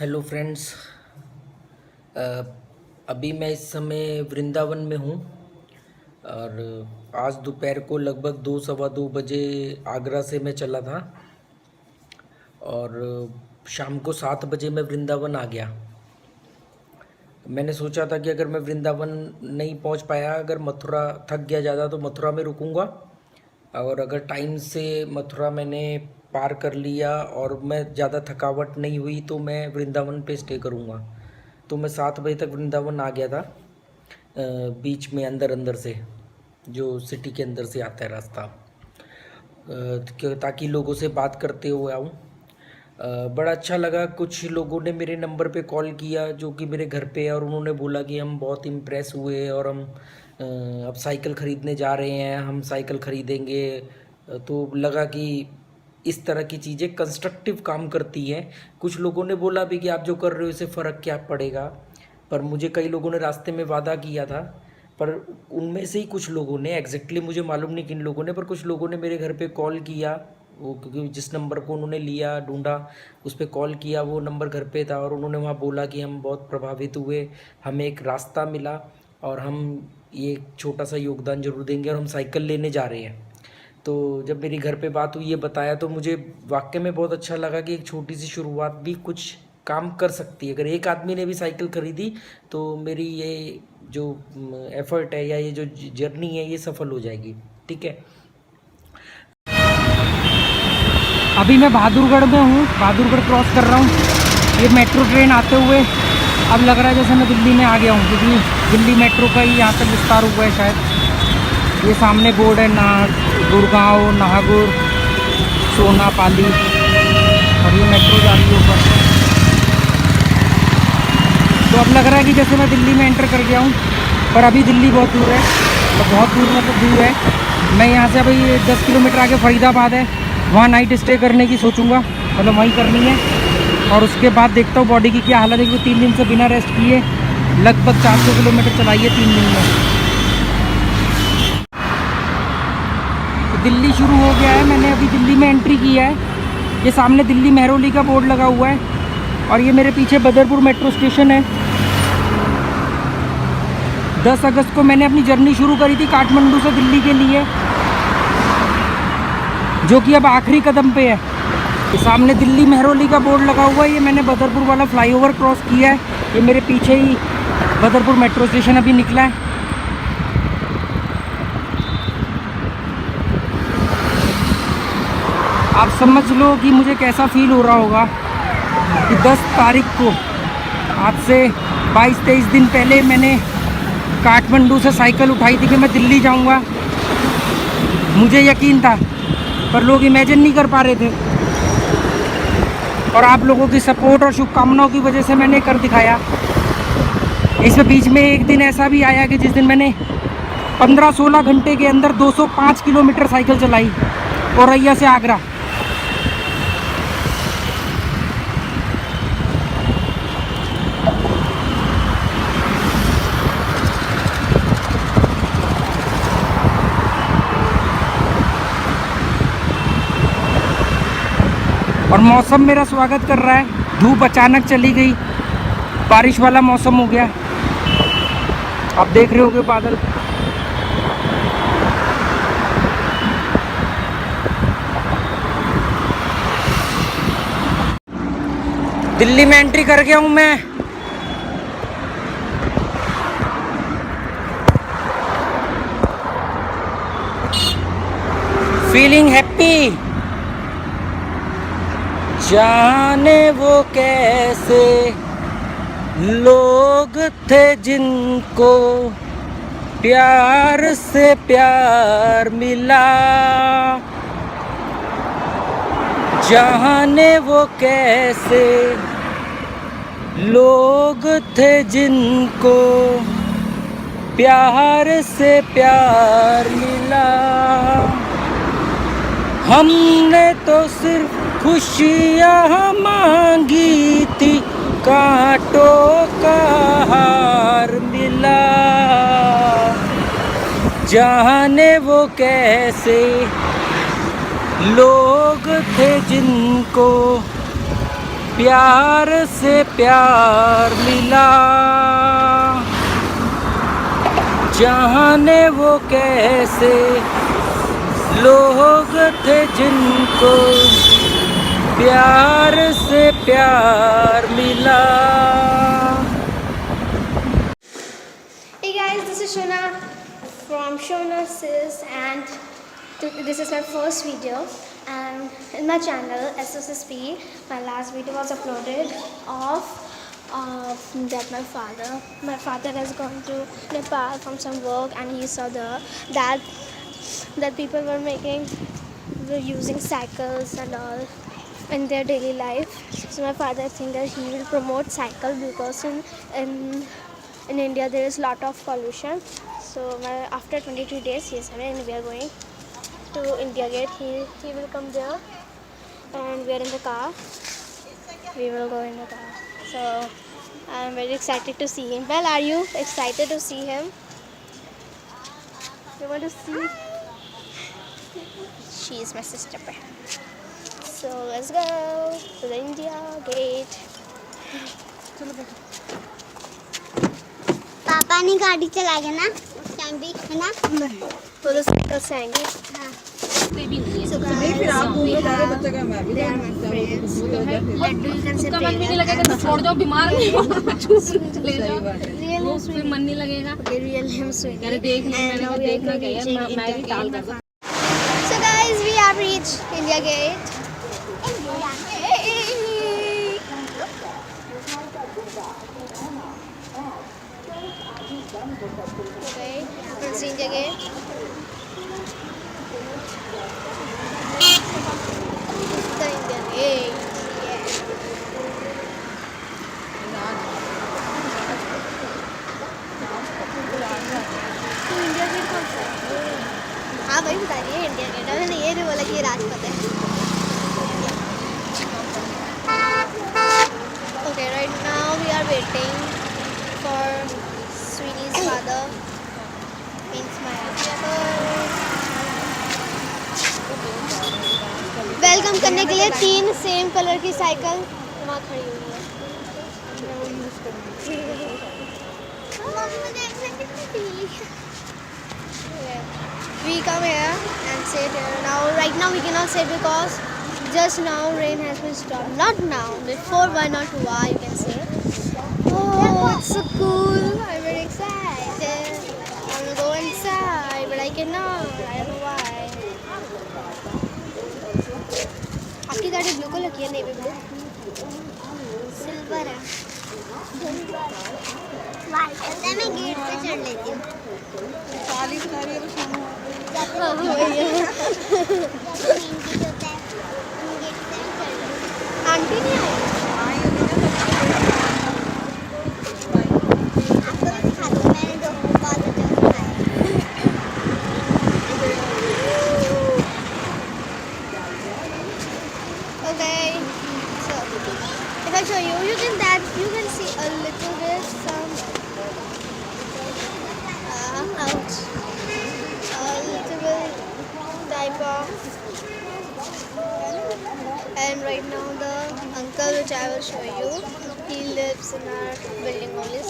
Hello friends. अभी मैं इस समय वृंदावन में हूँ और आज दोपहर को लगभग 2 सवा 2 बजे आगरा से मैं चला था और शाम को 7 बजे मैं वृंदावन आ गया। मैंने सोचा था कि अगर मैं वृंदावन नहीं पहुँच पाया, अगर मथुरा थक गया ज़्यादा तो मथुरा में रुकूंगा, और अगर टाइम से मथुरा मैंने पार कर लिया और मैं ज़्यादा थकावट नहीं हुई तो मैं वृंदावन पे स्टे करूँगा। तो मैं 7 बजे तक वृंदावन आ गया था, बीच में अंदर अंदर से, जो सिटी के अंदर से आता है रास्ता, ताकि लोगों से बात करते हुए आऊँ। बड़ा अच्छा लगा। कुछ लोगों ने मेरे नंबर पे कॉल किया जो कि मेरे घर पे है, और उन्होंने बोला कि हम बहुत इम्प्रेस हुए और हम अब साइकिल ख़रीदने जा रहे हैं, हम साइकिल ख़रीदेंगे। तो लगा कि इस तरह की चीज़ें कंस्ट्रक्टिव काम करती हैं। कुछ लोगों ने बोला भी कि आप जो कर रहे हो इससे फ़र्क क्या पड़ेगा, पर मुझे कई लोगों ने रास्ते में वादा किया था, पर उनमें से ही कुछ लोगों ने, एग्जैक्टली मुझे मालूम नहीं किन लोगों ने, पर कुछ लोगों ने मेरे घर पे कॉल किया। वो क्योंकि जिस नंबर को उन्होंने लिया, ढूंढा, उस पर कॉल किया, वो नंबर घर पे था, और उन्होंने वहाँ बोला कि हम बहुत प्रभावित हुए, हमें एक रास्ता मिला और हम ये छोटा सा योगदान जरूर देंगे, और हम साइकिल लेने जा रहे हैं। तो जब मेरी घर पे बात हुई, ये बताया, तो मुझे वाकई में बहुत अच्छा लगा कि एक छोटी सी शुरुआत भी कुछ काम कर सकती है। अगर एक आदमी ने भी साइकिल खरीदी तो मेरी ये जो एफर्ट है या ये जो जर्नी है ये सफल हो जाएगी। ठीक है। अभी मैं बहादुरगढ़ में हूँ, बहादुरगढ़ क्रॉस कर रहा हूँ। ये मेट्रो ट्रेन आते हुए अब लग रहा है जैसे मैं दिल्ली में आ गया हूँ, क्योंकि दिल्ली मेट्रो का ही यहाँ तक विस्तार हुआ है शायद। ये सामने बोर्ड है गुड़गांव, नाहरगढ़, सोनापाली, और ये मेट्रो जा रही है ऊपर। तो अब लग रहा है कि जैसे मैं दिल्ली में एंटर कर गया हूँ, पर अभी दिल्ली बहुत दूर है, तो बहुत दूर मतलब दूर है। मैं यहाँ से अभी 10 किलोमीटर आगे फरीदाबाद है, वहाँ नाइट स्टे करने की सोचूंगा, मतलब वहीं करनी है। और उसके बाद देखता हूँ बॉडी की क्या हालत है, क्योंकि 3 दिन से बिना रेस्ट किए लगभग 400 किलोमीटर चलाई है 3 दिन में। तो दिल्ली शुरू हो गया है, मैंने अभी दिल्ली में एंट्री किया है। ये सामने दिल्ली मेहरौली का बोर्ड लगा हुआ है, और ये मेरे पीछे बदरपुर मेट्रो स्टेशन है। 10 अगस्त को मैंने अपनी जर्नी शुरू करी थी काठमांडू से दिल्ली के लिए, जो कि अब आखिरी कदम पे है। सामने दिल्ली मेहरौली का बोर्ड लगा हुआ है, ये मैंने बदरपुर वाला फ्लाईओवर क्रॉस किया है। ये मेरे पीछे ही बदरपुर मेट्रो स्टेशन अभी निकला है। आप समझ लो कि मुझे कैसा फील हो रहा होगा कि 10 तारीख को, आज से 22-23 दिन पहले मैंने काठमांडू से साइकिल उठाई थी कि मैं दिल्ली जाऊंगा। मुझे यकीन था, पर लोग इमेजिन नहीं कर पा रहे थे, और आप लोगों की सपोर्ट और शुभकामनाओं की वजह से मैंने कर दिखाया। इसमें बीच में एक दिन ऐसा भी आया कि जिस दिन मैंने 15-16 घंटे के अंदर 205 किलोमीटर साइकिल चलाई, औरैया से आगरा। और मौसम मेरा स्वागत कर रहा है। धूप अचानक चली गई, बारिश वाला मौसम हो गया। आप देख रहे होगे बादल। दिल्ली में एंट्री कर गया हूं मैं। Feeling happy. जाने वो कैसे लोग थे जिनको प्यार से प्यार मिला, जाने वो कैसे लोग थे जिनको प्यार से प्यार मिला। हमने तो सिर्फ खुशियाँ मांगी थी, कांटों का हार मिला। जाने वो कैसे लोग थे जिनको प्यार से प्यार मिला, जाने वो कैसे लोग थे जिनको प्यार से प्यार मिला. Hey guys, this is Shona from Shona Sis, and this is my first video. And in my channel SSSP, my last video was uploaded of that my father has gone to Nepal from some work, and he saw that people were using cycles and all in their daily life. So my father think that he will promote cycle because in India there is lot of pollution. So after 22 days he said, and we are going to India Gate. He will come there, and we are in the car. We will go in the car. So I am very excited to see him. Well, are you excited to see him? You want to see? She is my sister. So let's go to the India Gate. पापा ने गाड़ी चला गया ना उस time भी है ना वो तो साइकिल से आएंगे. So guys, they are my friends. Laddu you can say उसका मन भी नहीं लगेगा तो छोड़ दो, बीमार नहीं हो, चूस चले जाओ, real name फिर मन नहीं लगेगा. Okay, real name Sweeney. अरे देखना, And मैंने now वो we are देखना गया, reaching मैं India भी डाल Gate. दूँगा. So guys, we have reached India Gate. Okay, let's see India Gate. This is the India Gate. तो इंडिया गेट कौन सा है? हाँ भाई बता रही है इंडिया गेट. मैंने ये नहीं बोला कि ये राजपथ है. Okay, right now we are waiting for Sweeney's father. Means my father. Welcome करने के लिए 3 सेम कलर की साइकिल वहाँ खड़ी हुई है. We come here and sit here. Now, right now we cannot sit because just now rain has been stopped. Not now, before 1 or 2 hours you can say. Oh, it's so cool. I'm very excited. I want to go inside, but I cannot. I don't know why. आपकी गाड़ी blue colour की है, navy blue. Silver है white ऐसे मैं gate पे चढ़ लेती हूँ हाँ भैया. हिंदी होता है हम गेट पे चढ़ लेती हूँ आंटी नहीं आई. आपको मैं दिखा दूँ मैंने दो बहुत अच्छा बनाया Okay, so if I show you, you can see a little bit some ouch, a little bit type of. And right now the uncle which I will show you, he lives in our building only.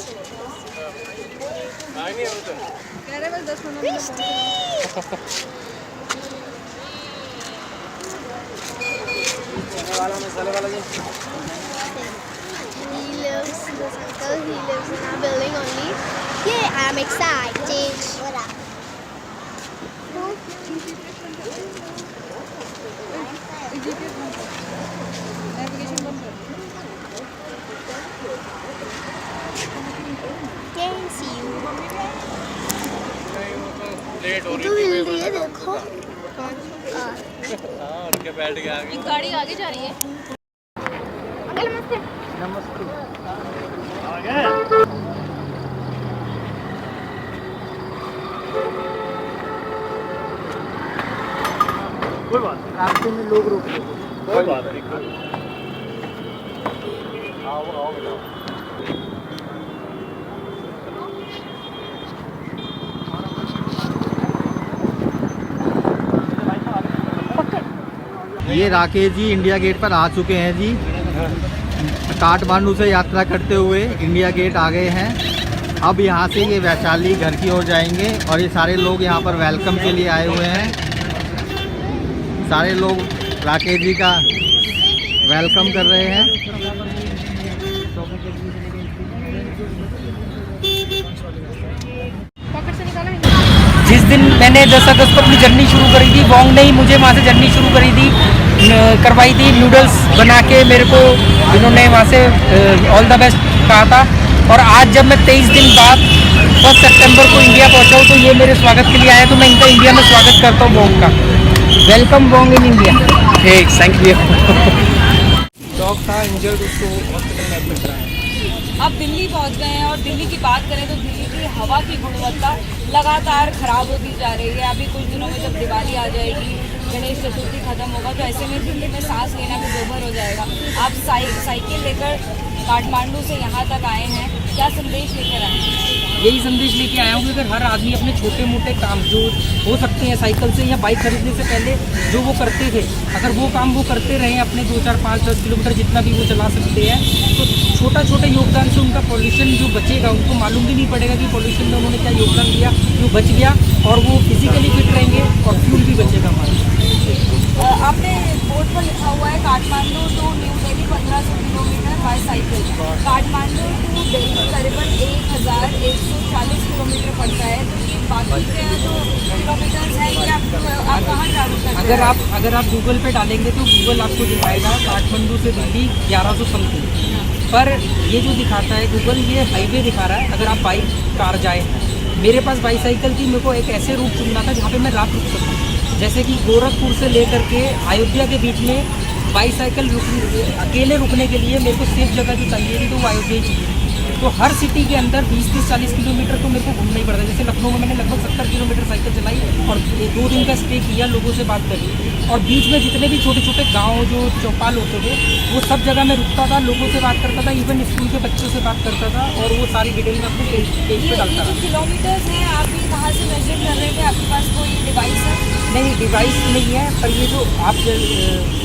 This uncle, he lives in our building only. Yeah, I'm excited. what up Can see you. Late हो तो हिल रही है देखो. हाँ उठ के बैठ गया आगे. एक गाड़ी आगे जा रही है. अंकल नमस्ते. नमस्ते. आ गए. कोई बात नहीं. रास्ते में लोग रोक रहे. कोई बात नहीं. आओ बेटा. ये राकेश जी इंडिया गेट पर आ चुके हैं जी. काठमांडू से यात्रा करते हुए इंडिया गेट आ गए हैं। अब यहाँ से ये वैशाली घर की ओर जाएंगे और ये सारे लोग यहाँ पर वेलकम के लिए आए हुए हैं। सारे लोग राकेश जी का वेलकम कर रहे हैं। जिस दिन मैंने 10 अगस्त को अपनी जर्नी शुरू करी थी, वोंग ने ही मुझे वहाँ से जर्नी शुरू करवाई थी। नूडल्स बना के मेरे को इन्होंने वहाँ से ऑल द बेस्ट कहा था। और आज जब मैं 23 दिन बाद 1 सितंबर को इंडिया पहुँचा हूँ, तो ये मेरे स्वागत के लिए आया, तो मैं इनका इंडिया में स्वागत करता हूँ वोंग का। Welcome Wong in India. Thank you. Dog था इंजर्ड, उसको हॉस्पिटल में एडमिट कराया। अब दिल्ली पहुंच गए हैं और दिल्ली की बात करें तो दिल्ली की हवा की गुणवत्ता लगातार खराब होती जा रही है। अभी कुछ दिनों में जब दिवाली आ जाएगी, गणेश चतुर्थी खत्म होगा, तो ऐसे में दिल्ली में सांस लेना भी दोभर हो जाएगा। आप साइकिल लेकर काठमांडू से यहाँ तक आए हैं, क्या संदेश लेकर आए हैं? यही संदेश लेके आया हूँ कि अगर हर आदमी अपने छोटे मोटे काम जो हो सकते हैं साइकिल से या बाइक खरीदने से पहले जो वो करते थे, अगर वो काम वो करते रहें अपने 2, 4, 5, 10 किलोमीटर जितना भी वो चला सकते हैं, तो छोटा छोटा योगदान से उनका पॉल्यूशन जो बचेगा, उनको मालूम भी नहीं पड़ेगा कि पॉल्यूशन में उन्होंने क्या योगदान दिया, जो बच गया, और वो फिजिकली फिट रहेंगे और फ्यूल भी बचेगा हमारा। आपने बोर्ड पर लिखा हुआ है Kathmandu to New Delhi 1500 kilometre by cycle. Kathmandu to Delhi करीबन 1140 किलोमीटर पड़ता है। तो ये बाकी के जो किलोमीटर्स हैं, ये आप कहाँ ट्रैवल करते हैं? अगर आप गूगल पे डालेंगे तो गूगल आपको दिखाएगा काठमांडू से दिल्ली 1100 समथिंग, पर ये जो दिखाता है गूगल, ये हाईवे दिखा रहा है। अगर आप बाइक कार जाए, मेरे पास बाईसाइकिल थी, मेरे को एक ऐसे रूट चुनना था जहाँ पे मैं रात रुक सकूँ। जैसे कि गोरखपुर से लेकर के अयोध्या के बीच में बाईसाइकिल अकेले रुकने के लिए मेरे को सेफ जगह जो चाहिए थी, तो वो अयोध्या ही चाहिए। तो हर सिटी के अंदर 20, 30, 40 किलोमीटर तो मेरे को घूमना ही पड़ता है। जैसे लखनऊ में मैंने लगभग 70 किलोमीटर साइकिल चलाई और 2 दिन का स्टे किया, लोगों से बात करी, और बीच में जितने भी छोटे छोटे गाँव जो चौपाल होते थे, वो सब जगह मैं रुकता था, लोगों से बात करता था, इवन स्कूल के बच्चों से बात करता था, और वो सारी डिटेल में अपने पेज पे डालता था। किलोमीटर्स हैं, आप ये कहाँ से मेजर कर रहे थे? आपके पास कोई डिवाइस है? नहीं, डिवाइस नहीं है, पर ये जो आप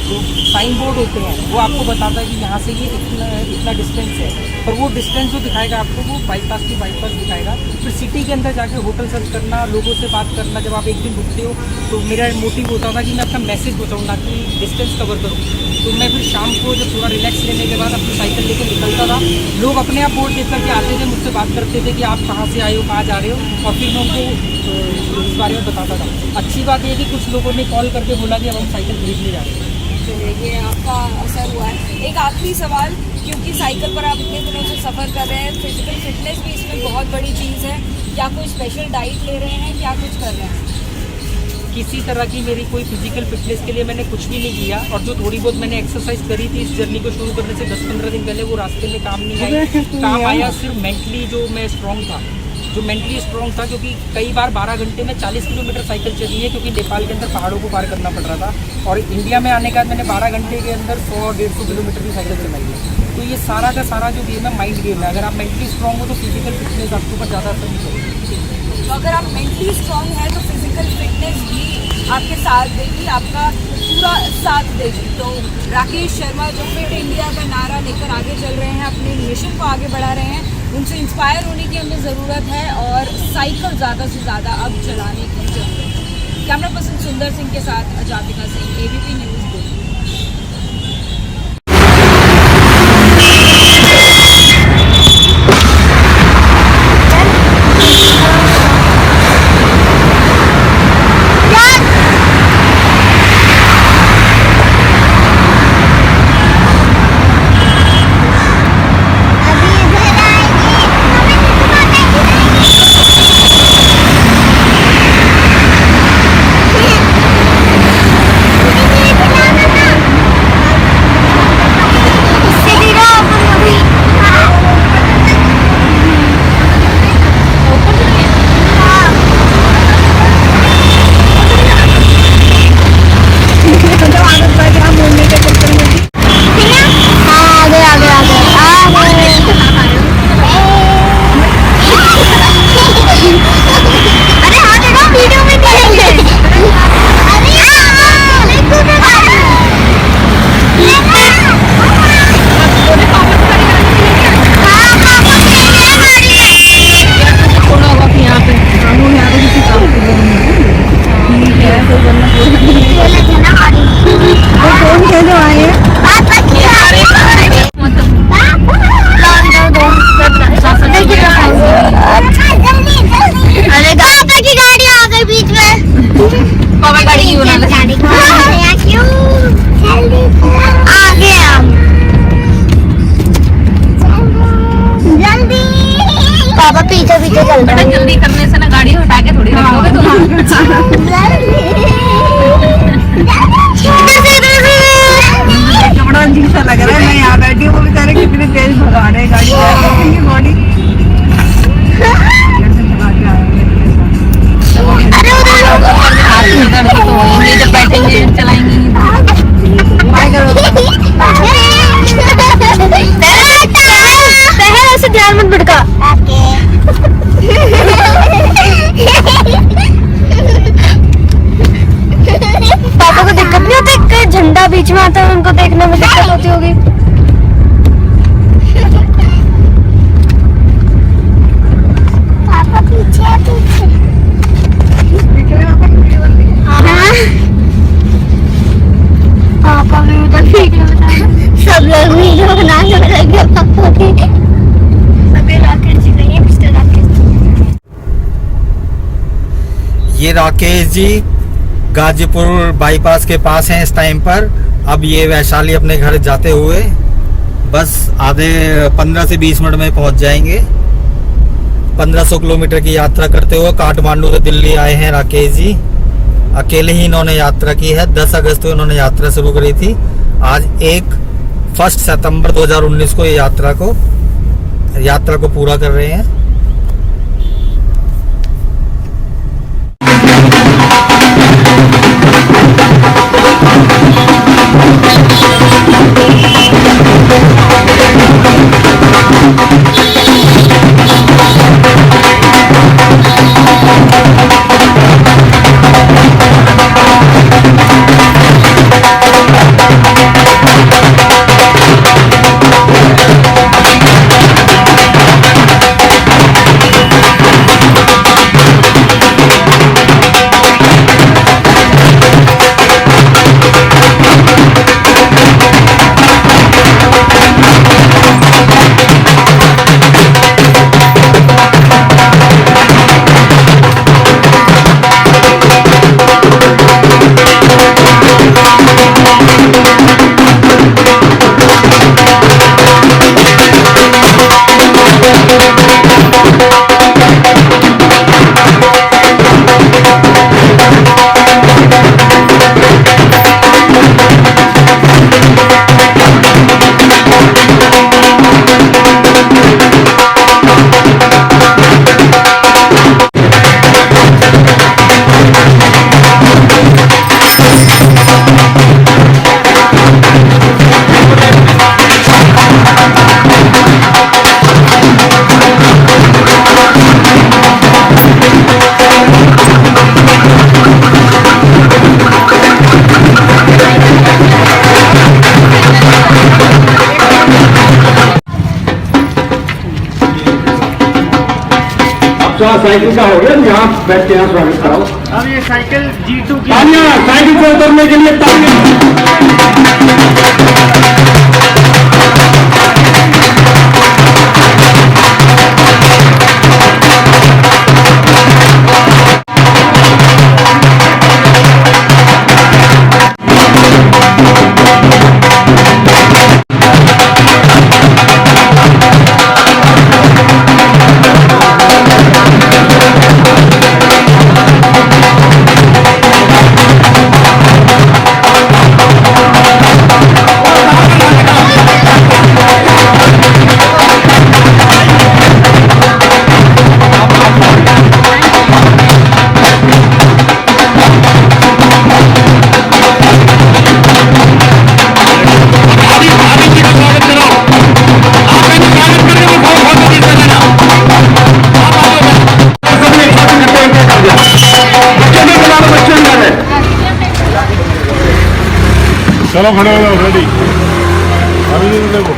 जो साइन बोर्ड होते हैं, वो आपको बताता है कि यहाँ से ये इतना डिस्टेंस है, पर वो डिस्टेंस जो दिखाएगा आपको, वो बाईपास दिखाएगा। फिर सिटी के अंदर जाके होटल सर्च करना, लोगों से बात करना। जब आप एक दिन रुकते हो, तो मेरा मोटिव होता था कि मैं अपना मैसेज पहुँचाऊँ, ना कि डिस्टेंस कवर करूँ। तो मैं फिर शाम को जब थोड़ा रिलैक्स लेने के बाद अपनी साइकिल लेकर निकलता था, लोग अपने आप बोर्ड देख करके आते थे, मुझसे बात करते थे कि आप कहाँ से आए हो, कहाँ जा रहे हो, और फिर मैं उनको इस बारे में बताता था। अच्छी बात ये कि कुछ लोगों ने कॉल करके बोला कि अब हम साइकिल खरीदने जा रहे हैं। ये आपका असर हुआ है। एक आखिरी सवाल, क्योंकि साइकिल पर आप इतने दिनों से सफ़र कर रहे हैं, फिजिकल फिटनेस भी इसमें बहुत बड़ी चीज़ है। क्या कोई स्पेशल डाइट ले रहे हैं, क्या कुछ कर रहे हैं? किसी तरह की मेरी कोई फिजिकल फिटनेस के लिए मैंने कुछ भी नहीं किया, और जो थोड़ी बहुत मैंने एक्सरसाइज करी थी इस जर्नी को शुरू करने से 10-15 दिन पहले, वो रास्ते में काम नहीं आई। काम आया सिर्फ मेंटली, जो मैं स्ट्रॉन्ग था, क्योंकि कई बार 12 घंटे में 40 किलोमीटर साइकिल चली है, क्योंकि नेपाल के अंदर पहाड़ों को पार करना पड़ रहा था, और इंडिया में आने के बाद मैंने 12 घंटे के अंदर 100-150 किलोमीटर की साइकिल चलाई है। तो ये सारा का सारा जो गेम है माइंड गेम है। अगर आप मेंटली स्ट्रॉन्ग हो तो फिजिकल फिटनेस आपके ऊपर ज़्यादा असर नहीं करेगी। तो अगर आप मेंटली स्ट्रॉन्ग हैं तो फिजिकल फिटनेस भी आपके साथ देगी, आपका पूरा साथ देगी। तो राकेश शर्मा जो फिट इंडिया का नारा लेकर आगे चल रहे हैं, अपने मिशन को आगे बढ़ा रहे हैं, उनसे इंस्पायर होने की हमें ज़रूरत है, और साइकिल ज़्यादा से ज़्यादा अब चलाने की ज़रूरत है। कैमरा पर्सन सुंदर सिंह के साथ अजातिका सिंह, ABP न्यूज़। अभी इधर आएगी। पापा पीछे पीछे चल रहे हैं। जल्दी करने से ना गाड़ी हटा के थोड़ी रखोगे तुम। बड़ा अजीब सा लग रहा है, मैं यहाँ बैठी हूँ, वो बेचारे कितनी तेज भगा रहे हैं गाड़ी, बॉडी जब बैठेंगे चलाएंगे। ऐसे ध्यान मत भटका। पापा को दिक्कत नहीं होती कि झंडा बीच में आता है, उनको देखने में दिक्कत होती होगी। पापा पीछे पीछे। पापा भी उधर वीडियो बना, सब लोग वीडियो बनाने लगे पापा के। सभी राकेश जी नहीं है, मिस्टर राकेश। ये राकेश जी गाजीपुर बाईपास के पास हैं इस टाइम पर। अब ये वैशाली अपने घर जाते हुए बस आधे 15 से 20 मिनट में पहुंच जाएंगे। 1500 किलोमीटर की यात्रा करते हुए काठमांडू से दिल्ली आए हैं राकेश जी। अकेले ही इन्होंने यात्रा की है। 10 अगस्त को इन्होंने यात्रा शुरू करी थी। आज 1 सितंबर 2019 को ये यात्रा को पूरा कर रहे हैं। साइकिल का हो गया, यहाँ बैठ के यहाँ स्वागत कराओ। अब ये साइकिल G2 की साइकिल से उतरने के लिए चलो खड़े हो जाओ, रेडी। अभी देखो,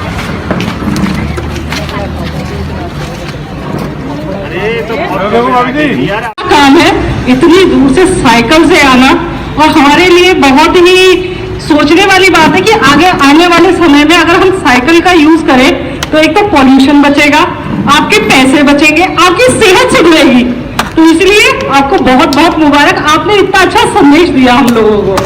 अरे तो देखो अभी नहीं काम है इतनी दूर से साइकिल से आना, और हमारे लिए बहुत ही सोचने वाली बात है कि आगे आने वाले समय में अगर हम साइकिल का यूज करें तो एक तो पॉल्यूशन बचेगा, आपके पैसे बचेंगे, आपकी सेहत सुधरेगी। तो इसलिए आपको बहुत बहुत मुबारक, आपने इतना अच्छा संदेश दिया हम लोगों को।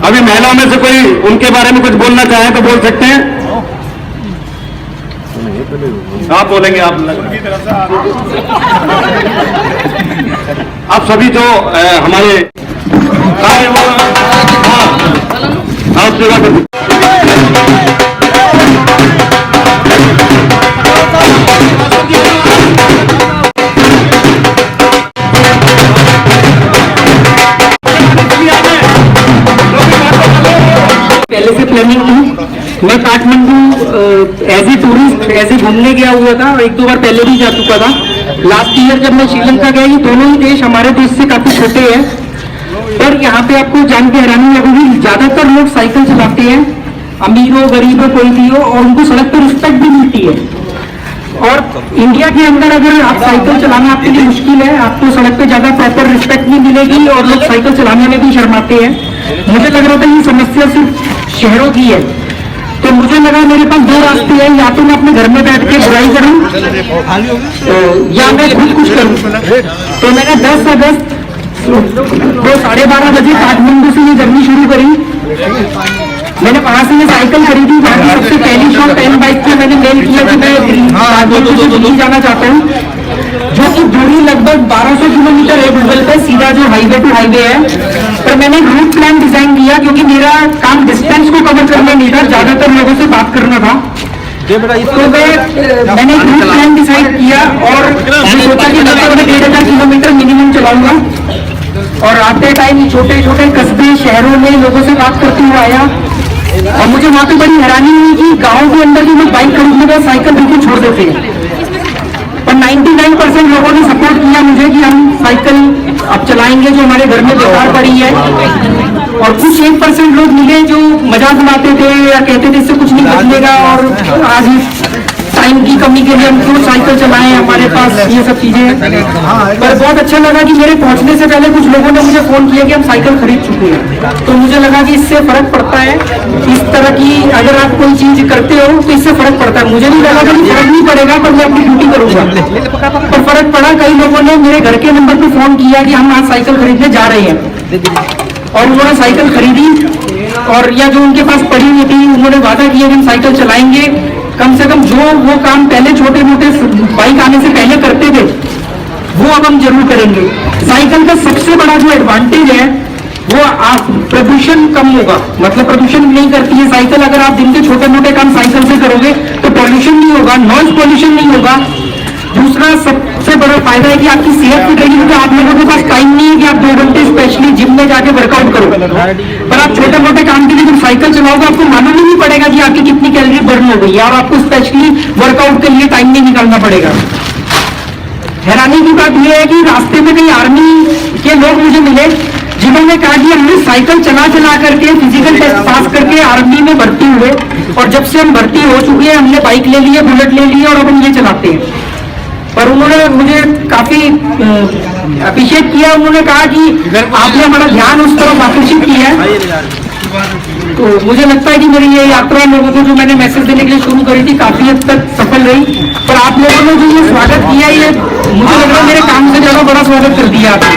अभी महिलाओं में से कोई उनके बारे में कुछ बोलना चाहे तो बोल सकते हैं। आप बोलेंगे, आप सभी जो हमारे आप सेवा करते पहले से प्लानिंग थी। मैं काठमांडू एज ए टूरिस्ट ऐसे घूमने गया हुआ था और 1-2 बार पहले भी जा चुका था। लास्ट ईयर जब मैं श्रीलंका गया, ये दोनों ही देश हमारे देश से काफी छोटे हैं, पर यहाँ पे आपको जान के हैरानी लगेगी, ज्यादातर लोग साइकिल चलाते हैं, अमीर हो गरीब हो कोई भी हो, और उनको सड़क पर रिस्पेक्ट भी मिलती है। और इंडिया के अंदर अगर आप साइकिल चलाना आपके लिए मुश्किल है, आपको सड़क पे ज्यादा प्रॉपर रिस्पेक्ट नहीं मिलेगी और लोग साइकिल चलाने में भी शर्माते हैं। मुझे लग रहा था ये समस्या सिर्फ शहरों की है, तो मुझे लगा मेरे पास 2 रास्ते हैं, या तो मैं अपने घर में बैठ के बुराई करूं या मैं खुद कुछ करूं। तो मैंने 10 अगस्त को 12:30 बजे काठमांडू से ये जर्नी शुरू करी। मैंने वहां से ये साइकिल खरीदी। वहां की सबसे पहली शॉप 10 बाइक पे मैंने मेल किया कि मैं दिल्ली जाना चाहता हूँ, जो कि दूरी लगभग 1200 किलोमीटर है गूगल पे, सीधा जो हाईवे टू हाईवे है। पर मैंने रूट प्लान डिजाइन किया क्योंकि मेरा काम डिस्टेंस को कवर करना नहीं था, ज्यादातर लोगों से बात करना था। तो मैंने एक रूट प्लान डिसाइड किया और मैंने सोचा कि मैं 1500 किलोमीटर मिनिमम चलाऊंगा। और आते टाइम छोटे छोटे कस्बे शहरों में लोगों से बात करते हुए आया, और मुझे वहाँ पे बड़ी हैरानी हुई कि गाँव के अंदर भी लोग बाइक खरीदने का साइकिल बिल्कुल छोड़ देते हैं। पर 99% लोगों ने सपोर्ट किया मुझे कि हम साइकिल अब चलाएंगे, जो हमारे घर में बेकार पड़ी है। और कुछ 1% लोग मिले जो मजाक उड़ाते थे या कहते थे इससे कुछ नहीं बदलेगा और आज टाइम की कमी के लिए हम क्यों साइकिल चलाएं, हमारे पास ये सब चीजें। पर बहुत अच्छा लगा कि मेरे पहुंचने से पहले कुछ लोगों ने मुझे फोन किया कि हम साइकिल खरीद चुके हैं। तो मुझे लगा कि इससे फर्क पड़ता है, इस तरह की अगर आप कोई चीज करते हो तो इससे फर्क पड़ता है। मुझे नहीं लगा कि फर्क नहीं पड़ेगा, पर मैं अपनी ड्यूटी करूंगा। पर फर्क पड़ा, कई लोगों ने मेरे घर के नंबर पे फोन किया कि हम आज साइकिल खरीदने जा रहे हैं, और उन्होंने साइकिल खरीदी। और या जो उनके पास पड़ी हुई थी, उन्होंने वादा किया कि हम साइकिल चलाएंगे, कम से कम जो वो काम पहले छोटे मोटे बाइक आने से पहले करते थे वो अब हम जरूर करेंगे। साइकिल का सबसे बड़ा जो एडवांटेज है वो आप प्रदूषण कम होगा, मतलब प्रदूषण नहीं करती है साइकिल। अगर आप दिन के छोटे मोटे काम साइकिल से करोगे तो पॉल्यूशन नहीं होगा, नॉइज पॉल्यूशन नहीं होगा। दूसरा सबसे बड़ा फायदा है कि आपकी सेहत फिट रहेगी, क्योंकि आप लोगों के पास टाइम नहीं है कि आप 2 घंटे स्पेशली जिम में जाके वर्कआउट करो। पर आप छोटे मोटे काम के लिए जब साइकिल चलाओगे आपको मालूम ही नहीं पड़ेगा कि आपकी कितनी कैलोरी बर्न हो गई है, और आपको स्पेशली वर्कआउट के लिए टाइम नहीं निकालना पड़ेगा। हैरानी की बात यह है कि रास्ते में कई आर्मी के लोग मुझे मिले जिन्होंने कहा कि हमने साइकिल चला करके फिजिकल टेस्ट पास करके आर्मी में भर्ती हुए, और जब से हम भर्ती हो चुके हैं हमने बाइक ले ली है, बुलेट ले ली है, और अब हम ये चलाते हैं। पर उन्होंने मुझे काफी अप्रिशिएट किया। उन्होंने कहा कि आपने हमारा ध्यान उस तरफ आकर्षित किया है। तो मुझे लगता है कि मेरी ये यात्रा लोगों को जो मैंने मैसेज देने के लिए शुरू करी थी काफी हद तक सफल रही। पर आप लोगों ने जो ये स्वागत किया, ये मुझे लग रहा है मेरे काम से ज्यादा बड़ा स्वागत कर दिया आपने।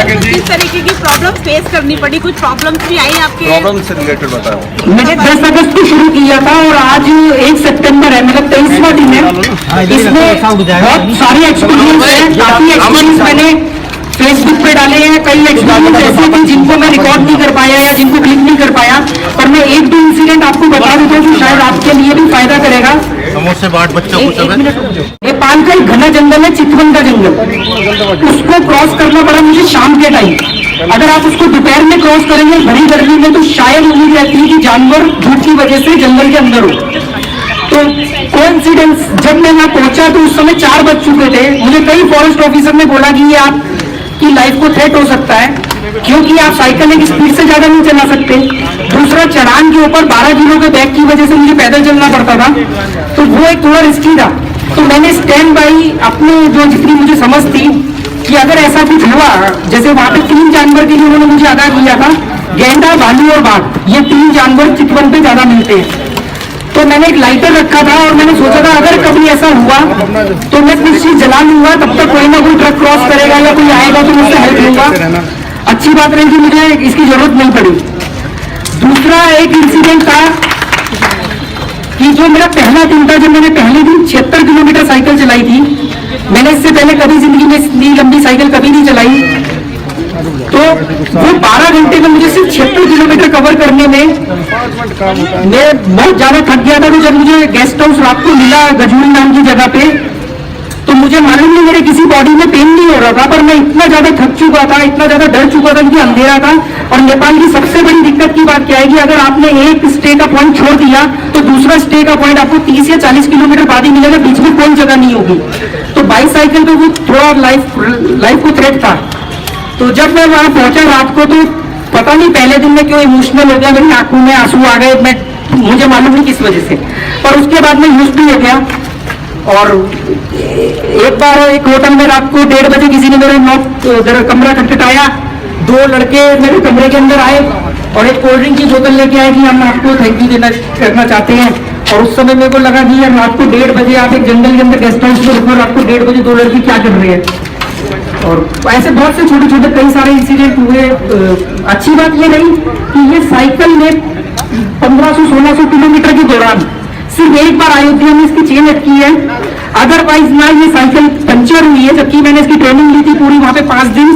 किस तरीके की प्रॉब्लम फेस करनी पड़ी, कुछ प्रॉब्लम्स भी आई आपके? प्रॉब्लम से रिलेटेड बताओ। मैंने 10 अगस्त को शुरू किया था और आज 1 सितंबर है, मतलब 23वां दिन है। इसमें बहुत सारे एक्सपीरियंस है, काफी एक्सपीरियंस मैंने फेसबुक पे डाले हैं। कई एक्सपीरियंस ऐसे थे जिनको मैं रिकॉर्ड नहीं कर पाया या जिनको क्लिक नहीं कर पाया, पर मैं 1-2 इंसिडेंट आपको बता देता हूँ जो शायद आपके लिए भी फायदा करेगा। समोसे बाट बच्चों को नेपाल का एक घना जंगल है, चितवन का जंगल, उसको क्रॉस करना पड़ा मुझे शाम के टाइम। अगर आप उसको दोपहर में क्रॉस करेंगे भरी गर्मी में, तो शायद उम्मीद रहती है कि जानवर धूप की वजह से जंगल के अंदर हो। तो कोइंसिडेंस, जब मैं वहां पहुंचा तो उस समय 4 बज चुके थे। मुझे कई फॉरेस्ट ऑफिसर ने बोला कि ये आपकी लाइफ को थ्रेट हो सकता है, क्योंकि आप साइकिल एक स्पीड से ज्यादा नहीं चला सकते। दूसरा, चढ़ान के ऊपर 12 किलो के बैग की वजह से मुझे पैदल चलना पड़ता था, तो वो एक थोड़ा रिस्की था। तो मैंने स्टैंड बाई अपने जो जितनी मुझे समझ थी कि अगर ऐसा कुछ हुआ, जैसे वहां पे 3 जानवर के लिए उन्होंने मुझे आगाह किया था, गैंडा, भालू और बाघ, ये 3 जानवर चितवन पे ज्यादा मिलते हैं। तो मैंने एक लाइटर रखा था और मैंने सोचा था अगर कभी ऐसा हुआ तो मैं कुछ चीज जला लूंगा, तब तक कोई ना कोई ट्रक क्रॉस करेगा या कोई आएगा तो मुझसे हेल्प लूंगा। अच्छी बात रही कि मुझे इसकी जरूरत नहीं पड़ी। दूसरा एक इंसिडेंट था कि जो मेरा पहला दिन था, जब मैंने पहले दिन 76 किलोमीटर साइकिल चलाई थी। मैंने इससे पहले कभी जिंदगी में इतनी लंबी साइकिल कभी नहीं चलाई, तो वो 12 घंटे में मुझे सिर्फ 76 किलोमीटर कवर करने में मैं बहुत ज्यादा थक गया था। तो जब मुझे गेस्ट हाउस रात को मिला गजूरी नाम की जगह पे, तो मुझे मालूम नहीं मेरे किसी बॉडी में पेन नहीं हो रहा था, पर मैं इतना ज्यादा थक चुका था, इतना ज्यादा डर चुका था कि अंधेरा था। और नेपाल की सबसे बड़ी दिक्कत की बात क्या है कि अगर आपने एक स्टे का पॉइंट छोड़ दिया तो दूसरा स्टे का पॉइंट आपको 30 या 40 किलोमीटर बाद ही मिलेगा, बीच में कोई जगह नहीं होगी। तो बाईसाइकिल पे वो थोड़ा लाइफ को थ्रेट था। तो जब मैं वहां पहुंचा रात को, तो पता नहीं पहले दिन में क्यों इमोशनल हो गया, मेरी आंखों में आंसू आ गए, मुझे मालूम नहीं किस वजह से। पर उसके बाद मैं यूज भी हो गया। और एक बार एक होटल में रात को 1:30 बजे किसी ने मेरे कमरा खटखटाया। 2 लड़के मेरे कमरे के अंदर आए और एक कोल्ड ड्रिंक की बोतल लेके आए कि हम आपको थैंक यू करना चाहते हैं। और उस समय मेरे को लगा कि यार रात को 1:30 बजे आप एक जंगल के अंदर गेस्ट हाउस में रुको, रात को 1:30 बजे 2 लड़के क्या कर रहे हैं। और ऐसे बहुत से छोटे छोटे कई सारे इंसिडेंट हुए। अच्छी बात ये रही कि ये साइकिल में 1500-1600 किलोमीटर के दौरान सिर्फ एक बार अयोध्या में इसकी चेन अटकी है, अदरवाइज ना ये साइकिल पंचर हुई है। जबकि मैंने इसकी ट्रेनिंग ली थी पूरी वहां पे 5 दिन,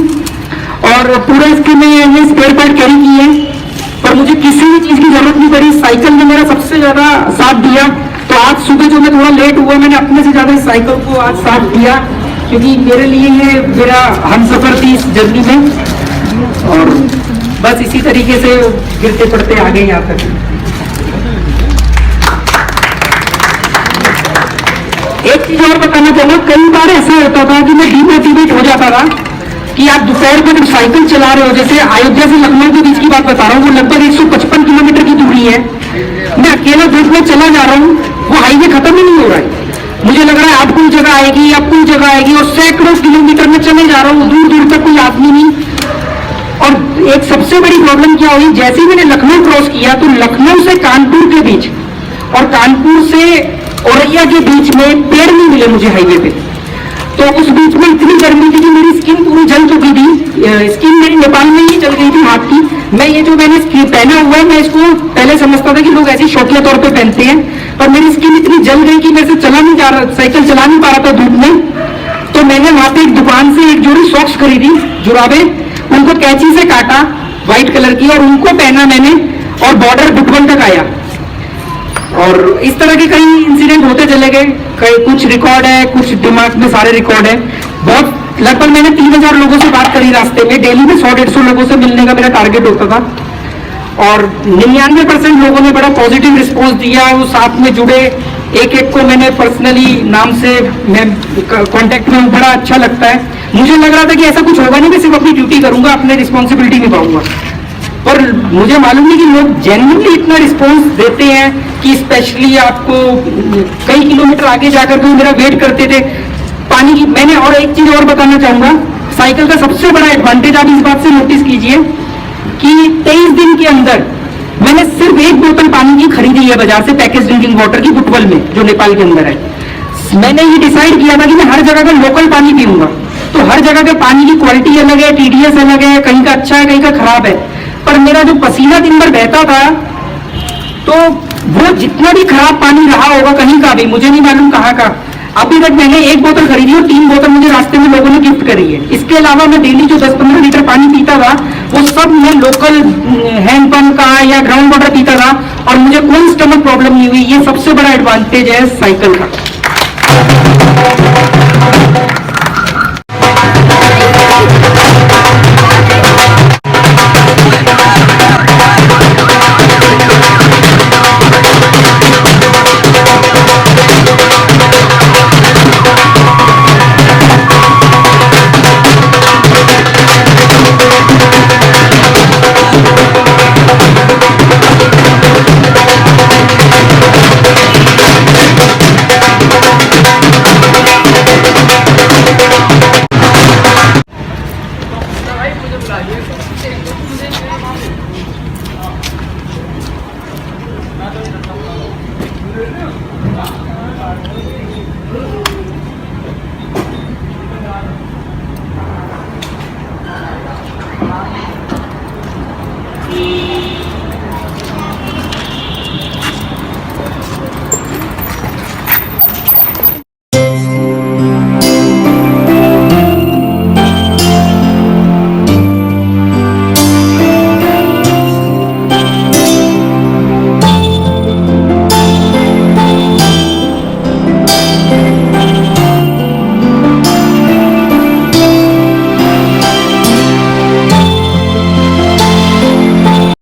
और पूरा इसके में ये स्पेयर पार्ट कैरी किए, पर मुझे किसी भी चीज की जरूरत नहीं पड़ी। साइकिल ने मेरा सबसे ज्यादा साथ दिया। तो आज सुबह जो मैं थोड़ा लेट हुआ, मैंने अपने से ज्यादा इस साइकिल को आज साथ दिया, क्योंकि मेरे लिए ये मेरा हमसफर थी इस जर्नी में। और बस इसी तरीके से गिरते पड़ते आगे यहाँ तक। एक चीज और बताना चाहूंगा, कई बार ऐसा होता था कि मैं डिमोटिवेट हो जाता था कि आप दोपहर को जब साइकिल चला रहे हो, जैसे अयोध्या से लखनऊ के बीच की बात बता रहा हूँ, वो लगभग 155 किलोमीटर की दूरी है। मैं अकेला धूप में चला जा रहा हूँ, वो हाईवे खत्म ही नहीं हो रहा है। मुझे लग रहा है अब कोई जगह आएगी, अब कोई जगह आएगी, और सैकड़ों किलोमीटर में चले जा रहा हूँ, दूर दूर तक कोई आदमी नहीं। और एक सबसे बड़ी प्रॉब्लम क्या हुई, जैसे ही मैंने लखनऊ क्रॉस किया तो लखनऊ से कानपुर के बीच और कानपुर से औरैया के बीच में पेड़ नहीं मिले मुझे हाईवे पे। तो उस बीच में इतनी गर्मी थी कि मेरी स्किन पूरी जल चुकी थी। स्किन मेरी नेपाल में ही जल गई थी हाथ की। मैं ये जो मैंने पहना हुआ है, मैं इसको पहले समझता था कि लोग ऐसे शौकिया तौर पे पहनते हैं, पर मेरी स्किन इतनी जल गई कि मेरे से चला नहीं जा रहा, साइकिल चला नहीं पा रहा था धूप में। तो मैंने वहां पे एक दुकान से एक जोड़ी सॉक्स खरीदी, जुराबे, उनको कैंची से काटा व्हाइट कलर की, और उनको पहना मैंने, और बॉर्डर बुटवल तक आया। और इस तरह के कई इंसिडेंट होते चले गए। कुछ रिकॉर्ड है, कुछ दिमाग में सारे रिकॉर्ड है। बहुत लगभग मैंने 3000 लोगों से बात करी रास्ते में। डेली में 100-150 लोगों से मिलने का मेरा टारगेट होता था, और 99% लोगों ने बड़ा पॉजिटिव रिस्पॉन्स दिया। वो साथ में जुड़े एक को मैंने पर्सनली नाम से मैं कांटेक्ट में, बड़ा अच्छा लगता है। मुझे लग रहा था कि ऐसा कुछ होगा नहीं, मैं सिर्फ अपनी ड्यूटी करूंगा, अपने रिस्पॉन्सिबिलिटी निभाऊंगा। पर मुझे मालूम नहीं कि लोग जेन्युइनली इतना रिस्पॉन्स देते हैं कि स्पेशली आपको कई किलोमीटर आगे जाकर के मेरा वेट करते थे पानी की। मैंने और एक चीज और बताना चाहूंगा, साइकिल का सबसे बड़ा एडवांटेज आप इस बात से नोटिस कीजिए कि 23 दिन के अंदर मैंने सिर्फ 1 बोतल पानी की खरीदी है बाजार से, पैकेज ड्रिंकिंग वाटर की, बुटवल में, जो नेपाल के अंदर है। मैंने ये डिसाइड किया था कि मैं हर जगह का लोकल पानी पीऊंगा। तो हर जगह के पानी की क्वालिटी अलग है, TDS अलग है, कहीं का अच्छा है, कहीं का खराब है। पर मेरा जो पसीना दिन भर बहता था, तो वो जितना भी खराब पानी रहा होगा कहीं का भी, मुझे नहीं मालूम कहाँ का, अभी तक मैंने 1 बोतल खरीदी और 3 बोतल मुझे रास्ते में लोगों ने गिफ्ट करी है। इसके अलावा मैं डेली जो 10-15 लीटर पानी पीता था, वो सब मैं लोकल हैंडपंप का या ग्राउंड वाटर पीता था, और मुझे कोई स्टमक प्रॉब्लम नहीं हुई। ये सबसे बड़ा एडवांटेज है साइकिल का।